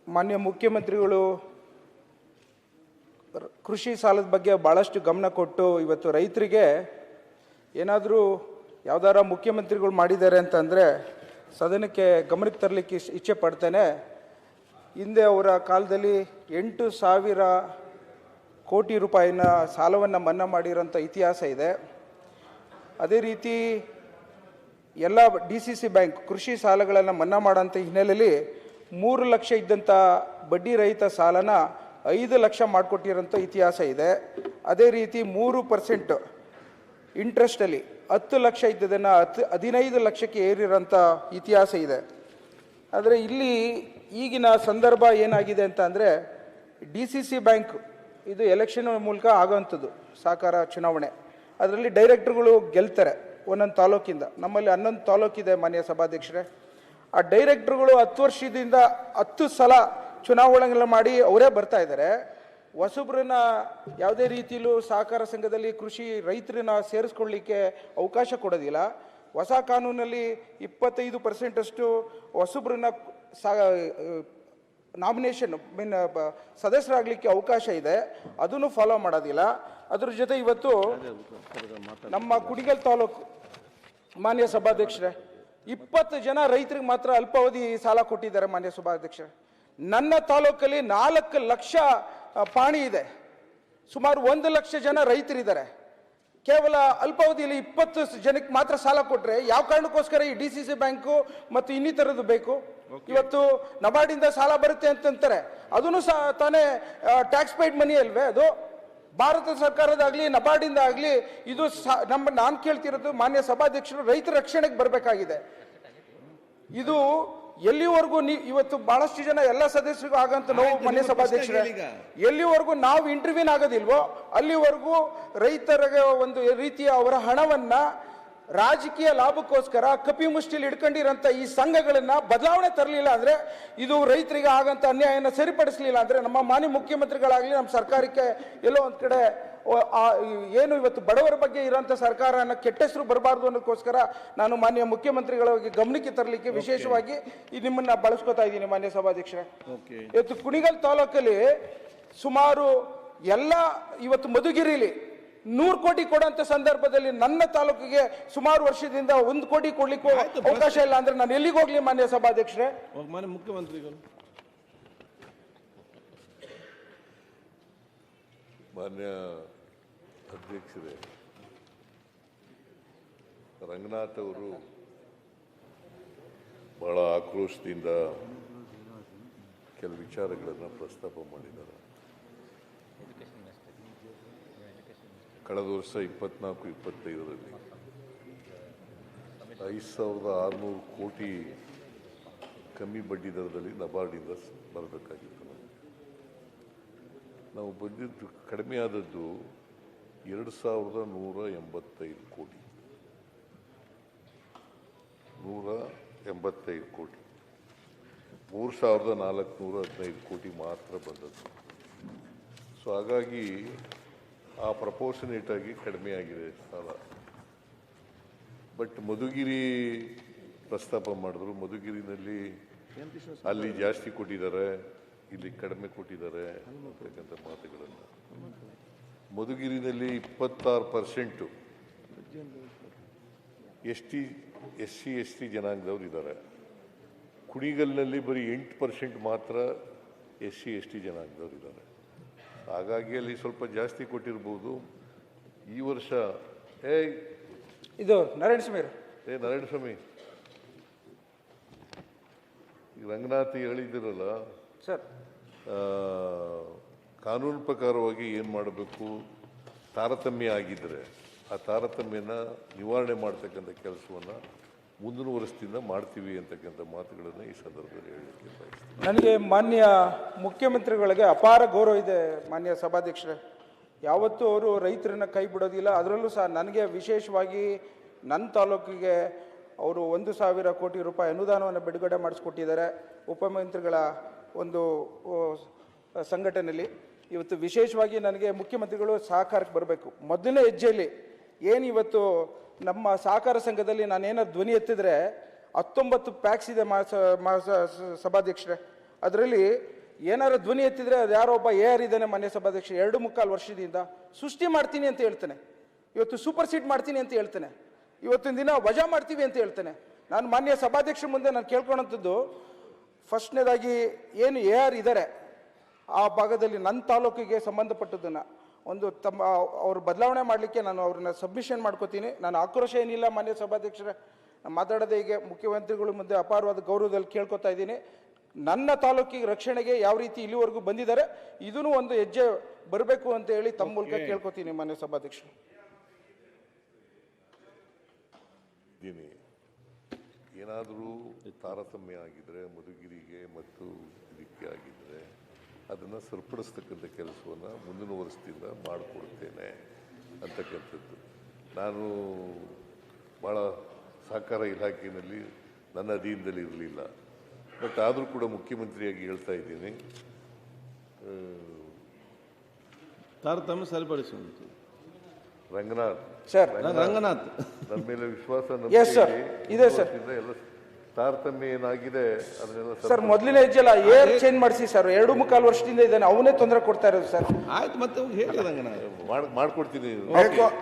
ಮಾನ್ಯ ಮುಖ್ಯಮಂತ್ರಿಗಳು ಕೃಷಿ ಸಾಲದ ಬಗ್ಗೆ ಭಾಳಷ್ಟು ಗಮನ ಕೊಟ್ಟು ಇವತ್ತು ರೈತರಿಗೆ ಏನಾದರೂ ಯಾವ್ದಾರ ಮುಖ್ಯಮಂತ್ರಿಗಳು ಮಾಡಿದ್ದಾರೆ ಅಂತಂದರೆ ಸದನಕ್ಕೆ ಗಮನಕ್ಕೆ ತರಲಿಕ್ಕೆ ಇಚ್ಛೆ ಪಡ್ತೇನೆ. ಹಿಂದೆ ಅವರ ಕಾಲದಲ್ಲಿ 8,000 ಕೋಟಿ ರೂಪಾಯಿನ ಸಾಲವನ್ನು ಮನ್ನಾ ಮಾಡಿರೋಂಥ ಇತಿಹಾಸ ಇದೆ. ಅದೇ ರೀತಿ ಎಲ್ಲ DCC ಬ್ಯಾಂಕ್ ಕೃಷಿ ಸಾಲಗಳನ್ನು ಮನ್ನಾ ಮಾಡೋಂಥ ಹಿನ್ನೆಲೆಯಲ್ಲಿ 3 ಲಕ್ಷ ಇದ್ದಂಥ ಬಡ್ಡಿ ರಹಿತ ಸಾಲನ 5 ಲಕ್ಷ ಮಾಡಿಕೊಟ್ಟಿರೋಂಥ ಇತಿಹಾಸ ಇದೆ. ಅದೇ ರೀತಿ 3% ಇಂಟ್ರೆಸ್ಟಲ್ಲಿ 10 ಲಕ್ಷ ಇದ್ದದನ್ನು 15 ಲಕ್ಷಕ್ಕೆ ಏರಿರೋಂಥ ಇತಿಹಾಸ ಇದೆ. ಆದರೆ ಇಲ್ಲಿ ಈಗಿನ ಸಂದರ್ಭ ಏನಾಗಿದೆ ಅಂತ ಅಂದರೆ DCC ಬ್ಯಾಂಕ್ ಇದು ಎಲೆಕ್ಷನ್ ಮೂಲಕ ಆಗೋವಂಥದ್ದು ಸಹಕಾರ ಚುನಾವಣೆ. ಅದರಲ್ಲಿ ಡೈರೆಕ್ಟರ್ಗಳು ಗೆಲ್ತಾರೆ ಒಂದೊಂದು ತಾಲೂಕಿಂದ. ನಮ್ಮಲ್ಲಿ 11 ತಾಲೂಕಿದೆ ಮಾನ್ಯ ಸಭಾಧ್ಯಕ್ಷರೇ. ಆ ಡೈರೆಕ್ಟರ್ಗಳು 10 ವರ್ಷದಿಂದ 10 ಸಲ ಚುನಾವಣೆಗಳನ್ನ ಮಾಡಿ ಅವರೇ ಬರ್ತಾ ಇದ್ದಾರೆ. ಹೊಸಬ್ರನ್ನ ಯಾವುದೇ ರೀತಿಯಲ್ಲೂ ಸಹಕಾರ ಸಂಘದಲ್ಲಿ ಕೃಷಿ ರೈತರನ್ನ ಸೇರಿಸ್ಕೊಳ್ಳಿಕ್ಕೆ ಅವಕಾಶ ಕೊಡೋದಿಲ್ಲ. ಹೊಸ ಕಾನೂನಲ್ಲಿ 25% ಹೊಸಬ್ರನ್ನ ನಾಮಿನೇಷನ್ ಸದಸ್ಯರಾಗಲಿಕ್ಕೆ ಅವಕಾಶ ಇದೆ, ಅದನ್ನು ಫಾಲೋ ಮಾಡೋದಿಲ್ಲ. ಅದ್ರ ಜೊತೆ ಇವತ್ತು ನಮ್ಮ ಕುಣಿಗಲ್ ತಾಲೂಕು ಮಾನ್ಯ ಸಭಾಧ್ಯಕ್ಷರೇ 20 ಜನ ರೈತರಿಗೆ ಮಾತ್ರ ಅಲ್ಪಾವಧಿ ಸಾಲ ಕೊಟ್ಟಿದ್ದಾರೆ ಮಾನ್ಯ ಸಭಾಧ್ಯಕ್ಷರೇ. ನನ್ನ ತಾಲೂಕಲ್ಲಿ 4 ಲಕ್ಷ ಪಾಣಿ ಇದೆ, ಸುಮಾರು 1 ಲಕ್ಷ ಜನ ರೈತರಿದ್ದಾರೆ. ಕೇವಲ ಅಲ್ಪಾವಧಿಯಲ್ಲಿ 20 ಜನಕ್ಕೆ ಮಾತ್ರ ಸಾಲ ಕೊಟ್ಟರೆ ಯಾವ ಕಾರಣಕ್ಕೋಸ್ಕರ ಈ DCC ಬ್ಯಾಂಕು ಮತ್ತು ಇನ್ನಿತರದ್ದು ಬೇಕು? ಇವತ್ತು ನಬಾರ್ಡಿಂದ ಸಾಲ ಬರುತ್ತೆ ಅಂತಂತಾರೆ, ಅದನ್ನು ಸಹ ತಾನೇ ಟ್ಯಾಕ್ಸ್ ಪೇಯ್ಡ್ ಮನಿ ಅಲ್ವೇ? ಅದು ಭಾರತ ಸರ್ಕಾರದಾಗಲಿ ನಬಾರ್ಡಿಂದ ಆಗಲಿ ಇದು ನಾನು ಕೇಳ್ತಿರೋದು ಮಾನ್ಯ ಸಭಾಧ್ಯಕ್ಷರು ರೈತರ ರಕ್ಷಣೆಗೆ ಬರಬೇಕಾಗಿದೆ. ಇದು ಎಲ್ಲಿವರೆಗೂ ಇವತ್ತು ಬಹಳಷ್ಟು ಜನ ಎಲ್ಲ ಸದಸ್ಯರಿಗೂ ಆಗಂತ ನೋವು ಮಾನ್ಯ ಸಭಾಧ್ಯಕ್ಷರೇ, ಎಲ್ಲಿವರೆಗೂ ನಾವು ಇಂಟರ್ವ್ಯೂನ್ ಆಗೋದಿಲ್ವೋ ಅಲ್ಲಿವರೆಗೂ ರೈತರಿಗೆ ಒಂದು ರೀತಿಯ ಅವರ ಹಣವನ್ನ ರಾಜಕೀಯ ಲಾಭಕ್ಕೋಸ್ಕರ ಕಪಿ ಮುಷ್ಟಿಲಿ ಇಟ್ಕೊಂಡಿರೋಂಥ ಈ ಸಂಘಗಳನ್ನ ಬದಲಾವಣೆ ತರಲಿಲ್ಲ ಅಂದ್ರೆ, ಇದು ರೈತರಿಗೆ ಆಗಂತ ಅನ್ಯಾಯನ ಸರಿಪಡಿಸಲಿಲ್ಲ ಅಂದ್ರೆ ನಮ್ಮ ಮಾನ್ಯ ಮುಖ್ಯಮಂತ್ರಿಗಳಾಗಲಿ ನಮ್ಮ ಸರ್ಕಾರಕ್ಕೆ ಎಲ್ಲೋ ಒಂದು ಕಡೆ ಏನು ಇವತ್ತು ಬಡವರ ಬಗ್ಗೆ ಇರೋಂಥ ಸರ್ಕಾರನ ಕೆಟ್ಟ ಹೆಸರು ಬರಬಾರ್ದು ಅನ್ನೋದಕ್ಕೋಸ್ಕರ ನಾನು ಮಾನ್ಯ ಮುಖ್ಯಮಂತ್ರಿಗಳಿಗೆ ಗಮನಕ್ಕೆ ತರಲಿಕ್ಕೆ ವಿಶೇಷವಾಗಿ ನಿಮ್ಮನ್ನ ಬಳಸ್ಕೊತಾ ಇದ್ದೀನಿ ಮಾನ್ಯ ಸಭಾಧ್ಯಕ್ಷರೇ. ಇವತ್ತು ಕುಣಿಗಲ್ ತಾಲೂಕಲ್ಲಿ ಸುಮಾರು ಎಲ್ಲ ಇವತ್ತು ಮಧುಗಿರಿಲಿ 100 ಕೋಟಿ ಕೊಡುವಂತ ಸಂದರ್ಭದಲ್ಲಿ ನನ್ನ ತಾಲೂಕಿಗೆ ಸುಮಾರು ವರ್ಷದಿಂದ 1 ಕೋಟಿ ಕೊಡ್ಲಿಕ್ಕೆ ಅವಕಾಶ ಇಲ್ಲ ಅಂದ್ರೆ ನಾನು ಎಲ್ಲಿಗೆ ಹೋಗ್ಲಿ ಮಾನ್ಯ ಸಭಾಧ್ಯಕ್ಷರೇ? ಮಾನ್ಯ ಮುಖ್ಯಮಂತ್ರಿಗಳು. ಮಾನ್ಯ ಅಧ್ಯಕ್ಷರೇ, ರಂಗನಾಥ್ ಅವರು ಬಹಳ ಆಕ್ರೋಶದಿಂದ ಕೆಲವು ವಿಚಾರಗಳನ್ನು ಪ್ರಸ್ತಾಪ ಮಾಡಿದ್ದಾರೆ. ಕಳೆದ ವರ್ಷ 24-25ರಲ್ಲಿ 5,600 ಕೋಟಿ ಕಮ್ಮಿ ಬಡ್ಡಿ ದರದಲ್ಲಿ ನಬಾರ್ಡಿಂದ ಬರಬೇಕಾಗಿತ್ತು. ನಾವು ಬಂದಿದ್ದು ಕಡಿಮೆ ಆದದ್ದು 2,185 ಕೋಟಿ, 185 ಕೋಟಿ, 3,415 ಕೋಟಿ ಮಾತ್ರ ಬಂದದ್ದು. ಸೊ ಹಾಗಾಗಿ ಆ ಪ್ರಪೋರ್ಷನೇಟ್ ಆಗಿ ಕಡಿಮೆ ಆಗಿದೆ ಸಾಲ. ಬಟ್ ಮಧುಗಿರಿ ಪ್ರಸ್ತಾಪ ಮಾಡಿದ್ರು, ಮಧುಗಿರಿನಲ್ಲಿ ಅಲ್ಲಿ ಜಾಸ್ತಿ ಕೊಟ್ಟಿದ್ದಾರೆ, ಇಲ್ಲಿ ಕಡಿಮೆ ಕೊಟ್ಟಿದ್ದಾರೆ ಅಂತಕ್ಕಂಥ ಮಾತುಗಳನ್ನು. ಮಧುಗಿರಿನಲ್ಲಿ 26% SC ಜನಾಂಗದವ್ರು ಇದ್ದಾರೆ. ಕುಣಿಗಲ್ನಲ್ಲಿ ಬರೀ 8% ಮಾತ್ರ SC ಜನಾಂಗದವ್ರು ಇದ್ದಾರೆ. ಹಾಗಾಗಿ ಅಲ್ಲಿ ಸ್ವಲ್ಪ ಜಾಸ್ತಿ ಕೊಟ್ಟಿರ್ಬೋದು. ಈ ವರ್ಷ ಇದು ನಾರಾಯಣ ಸ್ವಾಮಿ ರಂಗನಾಥ್ ಹೇಳಿದಿರಲ್ಲ ಸರ್, ಕಾನೂನು ಪ್ರಕಾರವಾಗಿ ಏನು ಮಾಡಬೇಕು, ತಾರತಮ್ಯ ಆಗಿದ್ದರೆ ಆ ತಾರತಮ್ಯನ ನಿವಾರಣೆ ಮಾಡ್ತಕ್ಕಂಥ ಕೆಲಸವನ್ನು ಮುಂದಿನ ವರ್ಷದಿಂದ ಮಾಡ್ತೀವಿ ಅಂತಕ್ಕಂಥ ಮಾತುಗಳನ್ನು ಈ ಸಂದರ್ಭದಲ್ಲಿ ಹೇಳಲಿಕ್ಕೆ ಬಯಸ್ತೀನಿ. ನನಗೆ ಮಾನ್ಯ ಮುಖ್ಯಮಂತ್ರಿಗಳಿಗೆ ಅಪಾರ ಗೌರವ ಇದೆ ಮಾನ್ಯ ಸಭಾಧ್ಯಕ್ಷರೇ. ಯಾವತ್ತೂ ಅವರು ರೈತರನ್ನ ಕೈ ಬಿಡೋದಿಲ್ಲ. ಅದರಲ್ಲೂ ಸಹ ನನಗೆ ವಿಶೇಷವಾಗಿ ನನ್ನ ತಾಲೂಕಿಗೆ ಅವರು 1,000 ಕೋಟಿ ರೂಪಾಯಿ ಅನುದಾನವನ್ನು ಬಿಡುಗಡೆ ಮಾಡಿಸ್ಕೊಟ್ಟಿದ್ದಾರೆ ಉಪಮುಖ್ಯಮಂತ್ರಿಗಳ ಒಂದು ಸಂಘಟನೆಯಲ್ಲಿ. ಇವತ್ತು ವಿಶೇಷವಾಗಿ ನನಗೆ ಮುಖ್ಯಮಂತ್ರಿಗಳು ಸಹಕಾರಕ್ಕೆ ಬರಬೇಕು. ಮೊದಲನೇ ಹೆಜ್ಜೆಯಲ್ಲಿ ಏನು ಇವತ್ತು ನಮ್ಮ ಸಹಕಾರ ಸಂಘದಲ್ಲಿ ನಾನೇನಾದ್ರು ಧ್ವನಿ ಎತ್ತಿದ್ರೆ 19 ಪ್ಯಾಕ್ಸ್ ಇದೆ ಸಭಾಧ್ಯಕ್ಷರೇ. ಅದರಲ್ಲಿ ಏನಾರು ಧ್ವನಿ ಎತ್ತಿದ್ರೆ ಅದು ಯಾರೋ ಒಬ್ಬ AR ಇದ್ದಾನೆ ಮಾನ್ಯ ಸಭಾಧ್ಯಕ್ಷ 2.25 ವರ್ಷದಿಂದ ಸೃಷ್ಟಿ ಮಾಡ್ತೀನಿ ಅಂತ ಹೇಳ್ತಾನೆ, ಇವತ್ತು ಸೂಪರ್ ಸೀಟ್ ಮಾಡ್ತೀನಿ ಅಂತ ಹೇಳ್ತಾನೆ, ಇವತ್ತಿನ ದಿನ ವಜಾ ಮಾಡ್ತೀವಿ ಅಂತ ಹೇಳ್ತಾನೆ. ನಾನು ಮಾನ್ಯ ಸಭಾಧ್ಯಕ್ಷರ ಮುಂದೆ ನಾನು ಕೇಳ್ಕೊಳ್ಳೋಂಥದ್ದು, ಫಸ್ಟ್ನೇದಾಗಿ ಏನು AR ಇದ್ದಾರೆ ಆ ಭಾಗದಲ್ಲಿ ನನ್ನ ತಾಲೂಕಿಗೆ ಸಂಬಂಧಪಟ್ಟದನ್ನು ಒಂದು ಅವ್ರು ಬದಲಾವಣೆ ಮಾಡಲಿಕ್ಕೆ ನಾನು ಅವ್ರನ್ನ ಸಬ್ಮಿಷನ್ ಮಾಡ್ಕೋತೀನಿ. ನಾನು ಆಕ್ರೋಶ ಏನಿಲ್ಲ ಮಾನ್ಯ ಸಭಾಧ್ಯಕ್ಷರೇ, ನಾನು ಮಾತಾಡೋದೇ ಈಗ ಮುಖ್ಯಮಂತ್ರಿಗಳ ಮುಂದೆ ಅಪಾರವಾದ ಗೌರವದಲ್ಲಿ ಕೇಳ್ಕೊತಾ ಇದ್ದೀನಿ. ನನ್ನ ತಾಲೂಕಿಗೆ ರಕ್ಷಣೆಗೆ ಯಾವ ರೀತಿ ಇಲ್ಲಿವರೆಗೂ ಬಂದಿದ್ದಾರೆ ಇದೂ ಒಂದು ಹೆಜ್ಜೆ ಬರಬೇಕು ಅಂತ ಹೇಳಿ ತಮ್ಮ ಮೂಲಕ ಕೇಳ್ಕೊತೀನಿ ಮಾನ್ಯ ಸಭಾಧ್ಯಕ್ಷರು. ಏನಾದರೂ ತಾರತಮ್ಯ ಆಗಿದ್ರೆ ಮಧುಗಿರಿಗೆ ಮತ್ತು ಇದಕ್ಕೆ ಆಗಿದ್ರೆ ಅದನ್ನು ಸರಿಪಡಿಸ್ತಕ್ಕಂಥ ಕೆಲಸವನ್ನು ಮುಂದಿನ ವರ್ಷದಿಂದ ಮಾಡಿಕೊಡ್ತೇನೆ ಅಂತಕ್ಕಂಥದ್ದು. ನಾನು ಭಾಳ ಸಹಕಾರ ಇಲಾಖೆಯಲ್ಲಿ ನನ್ನ ಅಧೀನದಲ್ಲಿ ಇರಲಿಲ್ಲ, ಬಟ್ ಆದರೂ ಕೂಡ ಮುಖ್ಯಮಂತ್ರಿಯಾಗಿ ಹೇಳ್ತಾ ಇದ್ದೀನಿ, ತಾರತಮ್ಯ ಸರಿಪಡಿಸುವಂತ ರಂಗನಾಥ್ ಸರ್, ರಂಗನಾಥ್ ನನ್ನ ಮೇಲೆ ವಿಶ್ವಾಸ Yes, sir. ಇದೆ sir. ಎಲ್ಲ ತಾರತಮ್ಯ ಏನಾಗಿದೆ ಅದನ್ನೆಲ್ಲ ಸರ್ ಮೊದಲಿನ ಹೆಜ್ಜೆಲ್ಲ ಏರ್ ಚೇಂಜ್ ಮಾಡಿಸಿ ಸರ್, 2.25 ವರ್ಷದಿಂದ ಇದ್ದಾನೆ, ಅವನೇ ತೊಂದರೆ ಕೊಡ್ತಾ ಇರೋದು ಸರ್. ಆಯ್ತು, ಮತ್ತೆ ಹೇಳಿ ರಂಗನಾಥ್ ಮಾಡ್ಕೊಡ್ತೀನಿ.